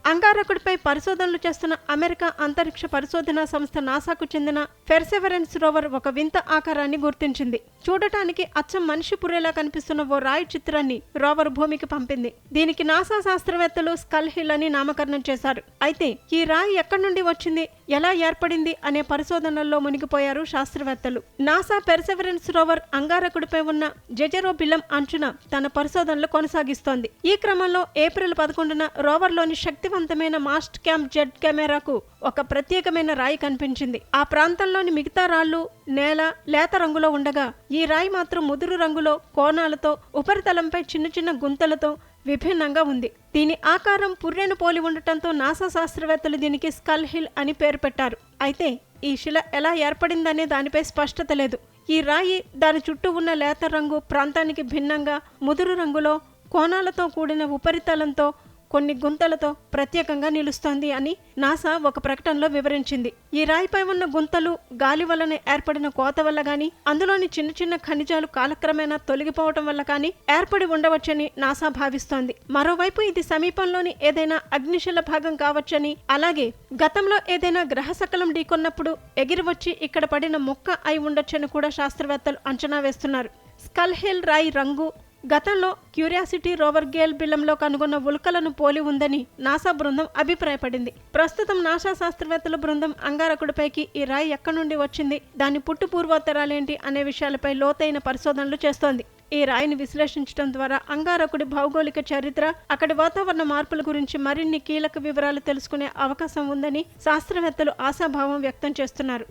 అంగారకుడిపై పరిశోధనలు చేస్తున్న అమెరికా అంతరిక్ష పరిశోధనా సంస్థ నాసాకు చెందిన పెర్సెవరెన్స్ రోవర్ ఒక వింత ఆకారాన్ని గుర్తించింది. చూడటానికి అచ్చం మనిషి పుర్రెలా కనిపిస్తున్న ఓ రాయి చిత్రాన్ని రోవర్ భూమికి పంపింది. దీనికి నాసా శాస్త్రవేత్తలు స్కల్ హిల్ అని నామకరణం చేశారు. అయితే ఈ రాయి ఎక్కడి నుండి వచ్చింది, ఎలా ఏర్పడింది అనే పరిశోధనల్లో మునిగిపోయారు శాస్త్రవేత్తలు. నాసా పెర్సెవరెన్స్ రోవర్ అంగారకుడిపై ఉన్న జెజెరోబిలం అంచున తన పరిశోధనలు కొనసాగిస్తోంది. ఈ క్రమంలో ఏప్రిల్ 11న రోవర్లోని శక్తివంతమైన మాస్ట్ క్యాంప్ జెడ్ కెమెరాకు ఒక ప్రత్యేకమైన రాయి కనిపించింది. ఆ ప్రాంతంలోని మిగతా రాళ్లు నేల లేత రంగులో ఉండగా ఈ రాయి మాత్రం ముదురు రంగులో కోణాలతో ఉపరితలంపై చిన్న చిన్న గుంతలతో విభిన్నంగా ఉంది. దీని ఆకారం పుర్రెను పోలి ఉండటంతో నాసా శాస్త్రవేత్తలు దీనికి స్కల్ హిల్ అని పేరు పెట్టారు. అయితే ఈ శిల ఎలా ఏర్పడిందనే దానిపై స్పష్టత లేదు. ఈ రాయి దాని చుట్టూ ఉన్న లేత రంగు ప్రాంతానికి భిన్నంగా ముదురు రంగులో కోణాలతో కూడిన ఉపరితలంతో కొన్ని గుంతలతో ప్రత్యేకంగా నిలుస్తోంది అని నాసా ఒక ప్రకటనలో వివరించింది. ఈ రాయిపై ఉన్న గుంతలు గాలి వలన ఏర్పడిన కోత వల్ల గాని, అందులోని చిన్న చిన్న ఖనిజాలు కాలక్రమేణా తొలగిపోవటం వల్ల కానీ ఏర్పడి ఉండవచ్చని నాసా భావిస్తోంది. మరోవైపు ఇది సమీపంలోని ఏదైనా అగ్నిశిల భాగం కావచ్చని, అలాగే గతంలో ఏదైనా గ్రహశకలం ఢీకొన్నప్పుడు ఎగిరివచ్చి ఇక్కడ పడిన మొక్క అయి ఉండొచ్చని కూడా శాస్త్రవేత్తలు అంచనా వేస్తున్నారు. స్కల్ హిల్ రాయి రంగు గతంలో క్యూరియాసిటీ రోవర్ గేల్ బిలంలో కనుగొన్న ఉల్కలను పోలి ఉందని నాసా బృందం అభిప్రాయపడింది. ప్రస్తుతం నాసా శాస్త్రవేత్తల బృందం అంగారకుడిపైకి ఈ రాయి ఎక్కడి నుండి వచ్చింది, దాని పుట్టు పూర్వోత్తరాలేంటి అనే విషయాలపై లోతైన పరిశోధనలు చేస్తోంది. ఈ రాయిని విశ్లేషించడం ద్వారా అంగారకుడి భౌగోళిక చరిత్ర, అక్కడి వాతావరణ మార్పుల గురించి మరిన్ని కీలక వివరాలు తెలుసుకునే అవకాశం ఉందని శాస్త్రవేత్తలు ఆశాభావం వ్యక్తం చేస్తున్నారు.